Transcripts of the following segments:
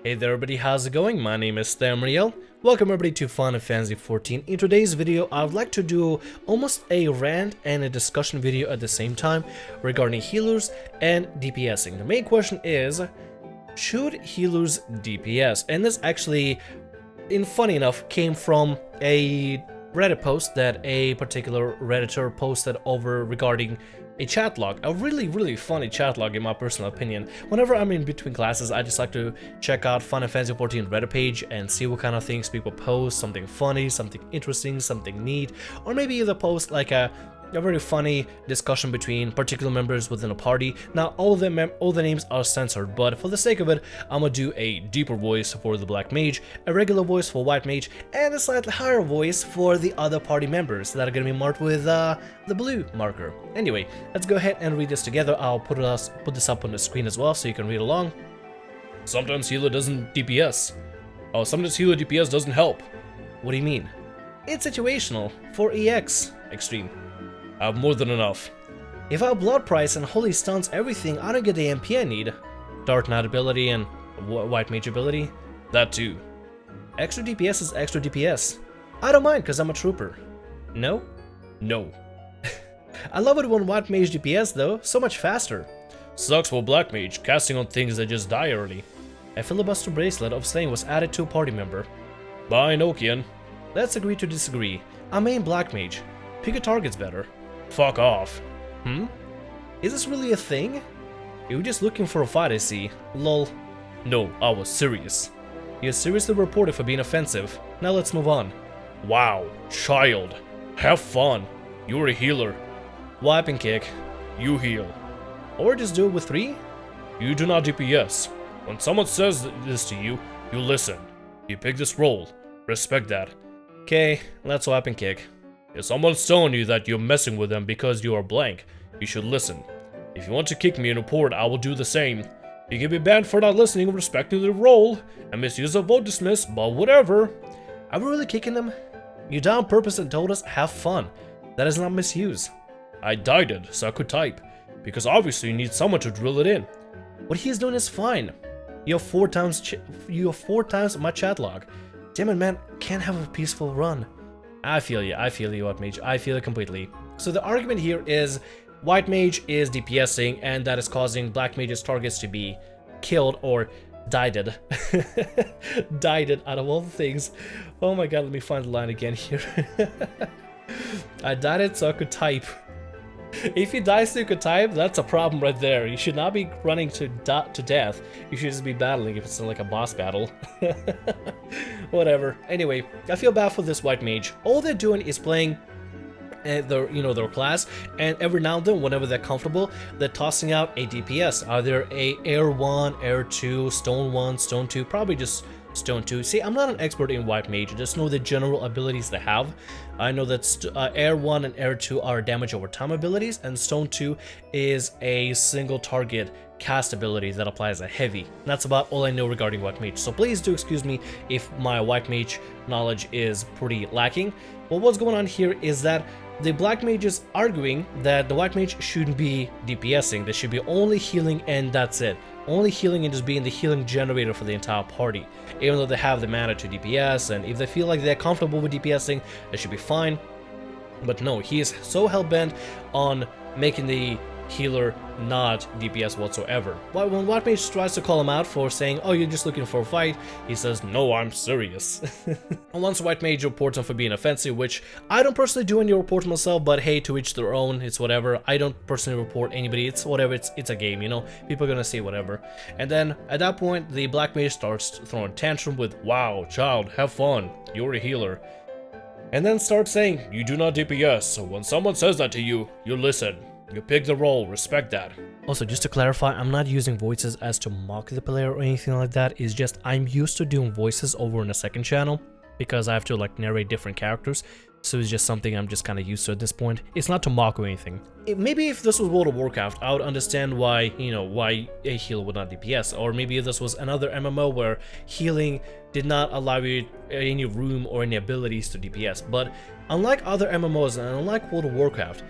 Hey there everybody, how's it going? My name is Tamriel. Welcome everybody to Final Fantasy XIV. In today's video, I would like to do almost a rant and a discussion video at the same time regarding healers and DPSing. The main question is, should healers DPS? And this actually, funny enough, came from a Reddit post that a particular Redditor posted over regarding a chat log, a really funny chat log in my personal opinion. Whenever I'm in between classes, I just like to check out Final Fantasy XIV Reddit page and see what kind of things people post, something funny, something interesting, something neat, or maybe either post like a very funny discussion between particular members within a party. Now all the names are censored, but for the sake of it, I'm gonna do a deeper voice for the Black Mage, a regular voice for White Mage, and a slightly higher voice for the other party members that are gonna be marked with the blue marker. Anyway, let's go ahead and read this together. I'll put this up on the screen as well so you can read along. Sometimes healer doesn't DPS. Oh, sometimes healer DPS doesn't help. What do you mean? It's situational for EX Extreme. I have more than enough. If I have Blood Price and Holy Stuns everything, I don't get the MP I need. Dark Knight ability and White Mage ability. That too. Extra DPS is extra DPS. I don't mind because I'm a trooper. No? No. I love it when White Mage DPS though, so much faster. Sucks for Black Mage, casting on things that just die early. A filibuster bracelet of Slaying was added to a party member. Bye, Nokian. Let's agree to disagree. I main Black Mage. Pick your targets better. Fuck off. Is this really a thing? You were just looking for a fight, I see. Lol. No, I was serious. You're seriously reported for being offensive. Now let's move on. Wow, child. Have fun. You're a healer. Wipe and kick. You heal. Or just do it with 3? You do not DPS. When someone says this to you, you listen. You pick this role. Respect that. Okay, let's wipe and kick. If someone's telling you that you're messing with them because you are blank, you should listen. If you want to kick me and report, I will do the same. You can be banned for not listening and respecting the role, and misuse of vote dismiss, but whatever. Are we really kicking them? You died on purpose and told us, have fun. That is not misuse. I died it, so I could type, because obviously you need someone to drill it in. What he is doing is fine. You have 4 times my chat log. Damn it, man, can't have a peaceful run. I feel you, White Mage, I feel it completely. So the argument here is White Mage is DPSing and that is causing Black Mage's targets to be killed or dieded. Dieded out of all the things. Oh my god, let me find the line again here. I died it so I could type. If you die so you could type, that's a problem right there. You should not be running to death. You should just be battling if it's like a boss battle. Whatever. Anyway, I feel bad for this White Mage. All they're doing is playing their class, and every now and then, whenever they're comfortable, they're tossing out a DPS. Either a Air 1, Air 2, Stone 1, Stone 2, probably just Stone 2. See, I'm not an expert in White Mage, I just know the general abilities they have. I know that Air 1 and Air 2 are damage over time abilities, and Stone 2 is a single target cast ability that applies a heavy. And that's about all I know regarding White Mage, so please do excuse me if my White Mage knowledge is pretty lacking. But what's going on here is that the Black Mage is arguing that the White Mage shouldn't be DPSing, they should be only healing and that's it. Only healing and just being the healing generator for the entire party. Even though they have the mana to DPS, and if they feel like they're comfortable with DPSing, they should be fine. But no, he is so hell-bent on making the healer not DPS whatsoever. But when White Mage tries to call him out for saying, oh, you're just looking for a fight, he says, no, I'm serious. And once White Mage reports him for being offensive, which I don't personally do any reports myself, but hey, to each their own, it's whatever. I don't personally report anybody, it's whatever, it's a game, you know, people are gonna say whatever. And then at that point, the Black Mage starts throwing a tantrum with, wow, child, have fun, you're a healer. And then starts saying, you do not DPS, so when someone says that to you, you listen. You pick the role, respect that. Also, just to clarify, I'm not using voices as to mock the player or anything like that. It's just I'm used to doing voices over on a second channel because I have to like narrate different characters. So it's just something I'm just kind of used to at this point. It's not to mock or anything. Maybe if this was World of Warcraft, I would understand why, why a healer would not DPS. Or maybe if this was another MMO where healing did not allow you any room or any abilities to DPS. But unlike other MMOs and unlike World of Warcraft,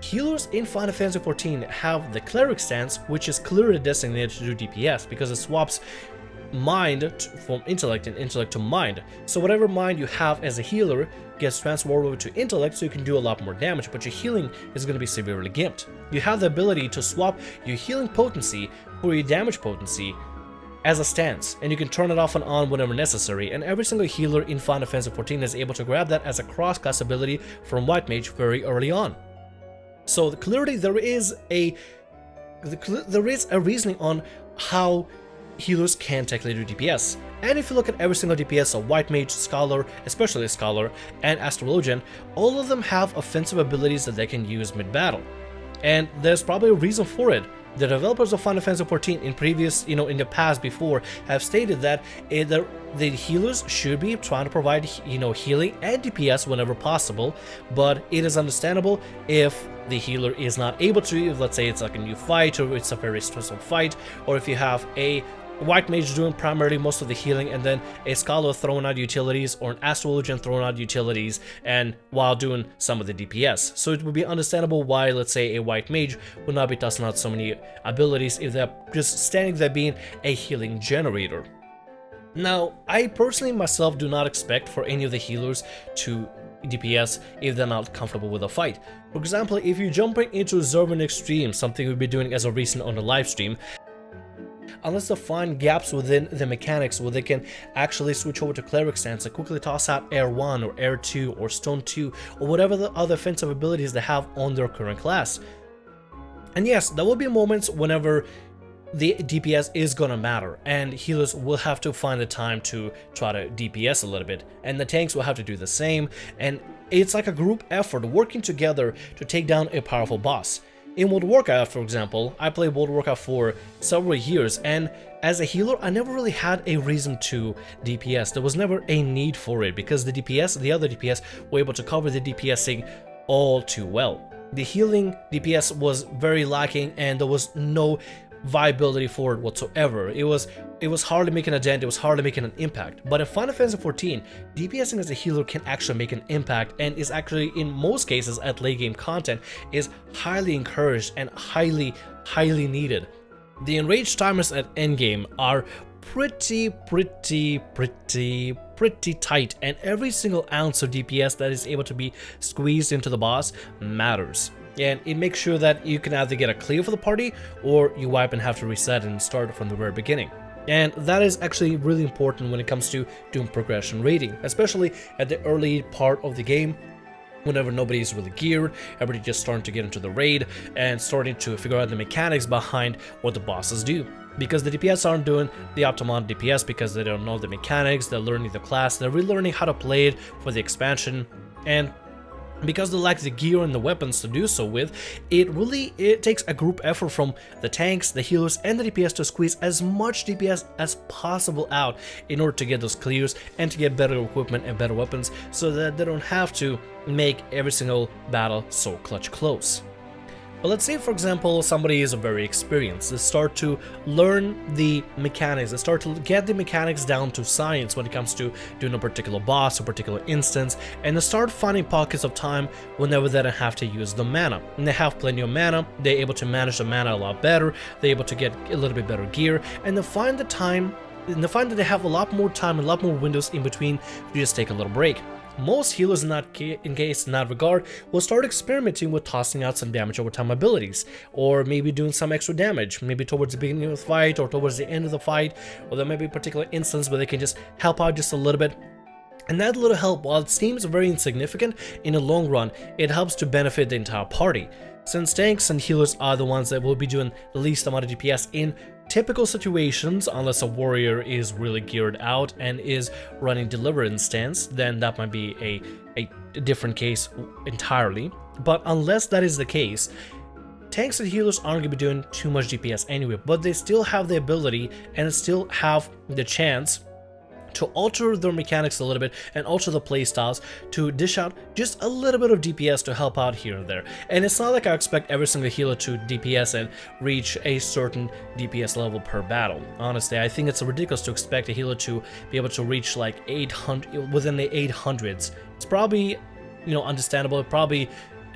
healers in Final Fantasy XIV have the Cleric stance, which is clearly designated to do DPS because it swaps from intellect and intellect to mind. So whatever mind you have as a healer gets transferred over to intellect, so you can do a lot more damage, but your healing is going to be severely gimped. You have the ability to swap your healing potency for your damage potency as a stance, and you can turn it off and on whenever necessary, and every single healer in Final Fantasy XIV is able to grab that as a cross-class ability from White Mage very early on. So clearly there is a reasoning on how healers can technically do DPS. And if you look at every single DPS of White Mage, Scholar, especially Scholar, and Astrologian, all of them have offensive abilities that they can use mid-battle. And there's probably a reason for it. The developers of Final Fantasy XIV in previous, in the past before, have stated that the healers should be trying to provide, healing and DPS whenever possible, but it is understandable if the healer is not able to, if let's say it's like a new fight, or it's a very stressful fight, or if you have a White Mage doing primarily most of the healing, and then a Scholar throwing out utilities, or an Astrologian throwing out utilities, and while doing some of the DPS. So it would be understandable why, let's say, a White Mage would not be tossing out so many abilities if they're just standing there being a healing generator. Now, I personally myself do not expect for any of the healers to DPS if they're not comfortable with a fight. For example, if you're jumping into Zervan Extreme, something we'll be doing as a recent on the live stream, unless they find gaps within the mechanics where they can actually switch over to Cleric stance and quickly toss out Air 1 or Air 2 or Stone 2 or whatever the other offensive abilities they have on their current class. And yes, there will be moments whenever the DPS is gonna matter, and healers will have to find the time to try to DPS a little bit, and the tanks will have to do the same, and it's like a group effort working together to take down a powerful boss. In World of Warcraft, for example, I played World of Warcraft for several years, and as a healer, I never really had a reason to DPS. There was never a need for it, because the other DPS were able to cover the DPSing all too well. The healing DPS was very lacking, and there was no viability for it whatsoever. It was hardly making a dent, it was hardly making an impact. But in Final Fantasy XIV, DPSing as a healer can actually make an impact, and is actually, in most cases at late game content, is highly encouraged and highly needed. The enraged timers at endgame are pretty tight, and every single ounce of DPS that is able to be squeezed into the boss matters. And it makes sure that you can either get a clear for the party, or you wipe and have to reset and start from the very beginning. And that is actually really important when it comes to doing progression rating, especially at the early part of the game, whenever nobody's really geared, everybody just starting to get into the raid and starting to figure out the mechanics behind what the bosses do. Because the DPS aren't doing the optimal DPS because they don't know the mechanics, they're learning the class, they're relearning how to play it for the expansion, and because they lack the gear and the weapons to do so with, it takes a group effort from the tanks, the healers, and the DPS to squeeze as much DPS as possible out in order to get those clears and to get better equipment and better weapons, so that they don't have to make every single battle so clutch close. But let's say, for example, somebody is very experienced. They start to learn the mechanics. They start to get the mechanics down to science when it comes to doing a particular boss or particular instance, and they start finding pockets of time whenever they don't have to use the mana. And they have plenty of mana, they're able to manage the mana a lot better, they're able to get a little bit better gear, and they find the time, and they find that they have a lot more time and a lot more windows in between to just take a little break. Most healers in that regard will start experimenting with tossing out some damage over time abilities, or maybe doing some extra damage, maybe towards the beginning of the fight or towards the end of the fight, or there may be a particular instance where they can just help out just a little bit. And that little help, while it seems very insignificant, in the long run, it helps to benefit the entire party. Since tanks and healers are the ones that will be doing the least amount of DPS in typical situations, unless a warrior is really geared out and is running deliverance stance, then that might be a different case entirely. But unless that is the case, tanks and healers aren't going to be doing too much DPS anyway, but they still have the ability and still have the chance to alter their mechanics a little bit and alter the playstyles to dish out just a little bit of DPS to help out here and there. And it's not like I expect every single healer to DPS and reach a certain DPS level per battle. Honestly, I think it's ridiculous to expect a healer to be able to reach like 800 within the 800s. It's probably, understandable. It probably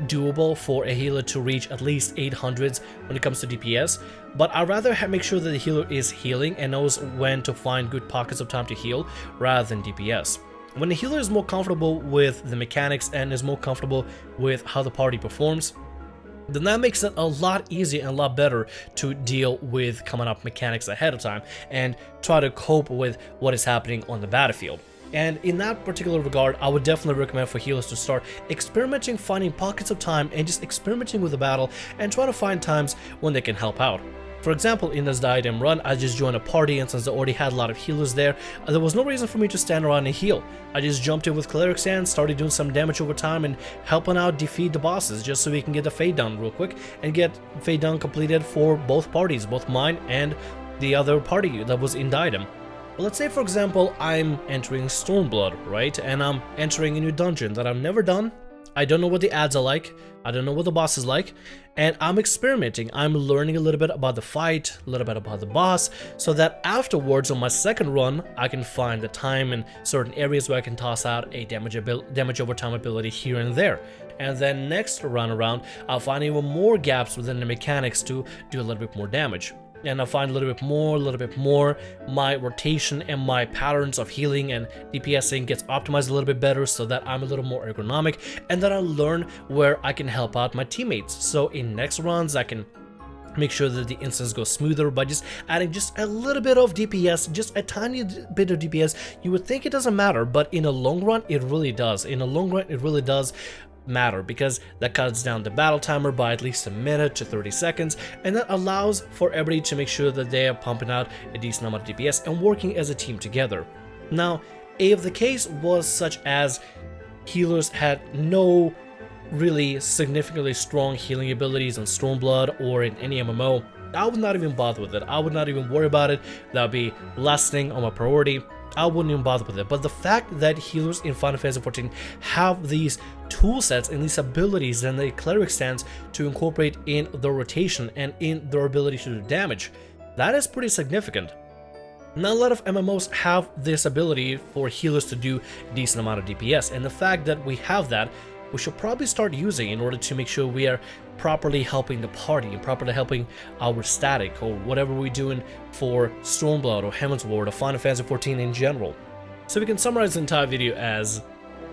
doable for a healer to reach at least 800s when it comes to DPS, but I'd rather make sure that the healer is healing and knows when to find good pockets of time to heal rather than DPS. When the healer is more comfortable with the mechanics and is more comfortable with how the party performs, then that makes it a lot easier and a lot better to deal with coming up mechanics ahead of time and try to cope with what is happening on the battlefield. And in that particular regard, I would definitely recommend for healers to start experimenting, finding pockets of time and just experimenting with the battle and try to find times when they can help out. For example, in this diadem run, I just joined a party, and since I already had a lot of healers there was no reason for me to stand around and heal. I just jumped in with clerics and started doing some damage over time and helping out defeat the bosses just so we can get the fade down real quick and get fade down completed for both parties, both mine and the other party that was in diadem. But let's say, for example, I'm entering Stormblood, right? And I'm entering a new dungeon that I've never done. I don't know what the ads are like, I don't know what the boss is like, and I'm experimenting. I'm learning a little bit about the fight, a little bit about the boss, so that afterwards on my second run, I can find the time in certain areas where I can toss out a damage over time ability here and there. And then next run around, I'll find even more gaps within the mechanics to do a little bit more damage. And I'll find a little bit more, my rotation and my patterns of healing and DPSing gets optimized a little bit better so that I'm a little more ergonomic, and then I'll learn where I can help out my teammates. So in next runs, I can make sure that the instance goes smoother by just adding just a little bit of DPS, just a tiny bit of DPS. You would think it doesn't matter, but in a long run, it really does. In a long run, it really does matter, because that cuts down the battle timer by at least a minute to 30 seconds, and that allows for everybody to make sure that they are pumping out a decent amount of DPS and working as a team together. Now, if the case was such as healers had no really significantly strong healing abilities in Stormblood or in any MMO, I would not even bother with it. I would not even worry about it. That would be last thing on my priority. I wouldn't even bother with it. But the fact that healers in Final Fantasy XIV have these tool sets and these abilities and the cleric stance to incorporate in their rotation and in their ability to do damage, that is pretty significant. Not a lot of MMOs have this ability for healers to do a decent amount of DPS, and the fact that we have that, we should probably start using in order to make sure we are properly helping the party and properly helping our static or whatever we're doing for Stormblood or Heavensward or Final Fantasy XIV in general. So we can summarize the entire video as,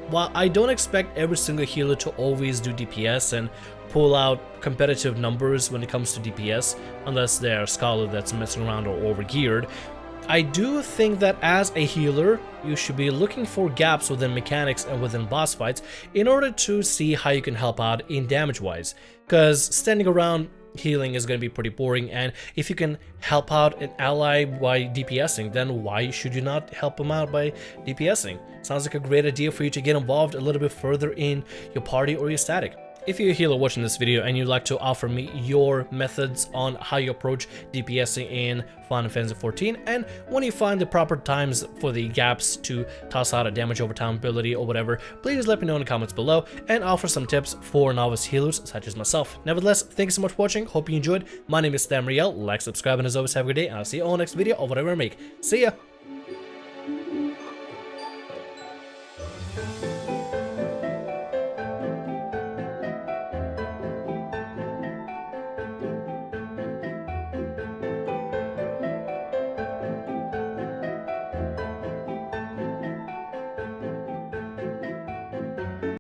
while I don't expect every single healer to always do DPS and pull out competitive numbers when it comes to DPS, unless they're a scholar that's messing around or overgeared, I do think that as a healer, you should be looking for gaps within mechanics and within boss fights in order to see how you can help out in damage-wise. Because standing around healing is going to be pretty boring, and if you can help out an ally by DPSing, then why should you not help them out by DPSing? Sounds like a great idea for you to get involved a little bit further in your party or your static. If you're a healer watching this video and you'd like to offer me your methods on how you approach DPSing in Final Fantasy XIV, and when you find the proper times for the gaps to toss out a damage over time ability or whatever, please let me know in the comments below and offer some tips for novice healers such as myself. Nevertheless, thanks so much for watching, hope you enjoyed. My name is XIV, like, subscribe, and as always, have a good day, and I'll see you all next video or whatever I make. See ya!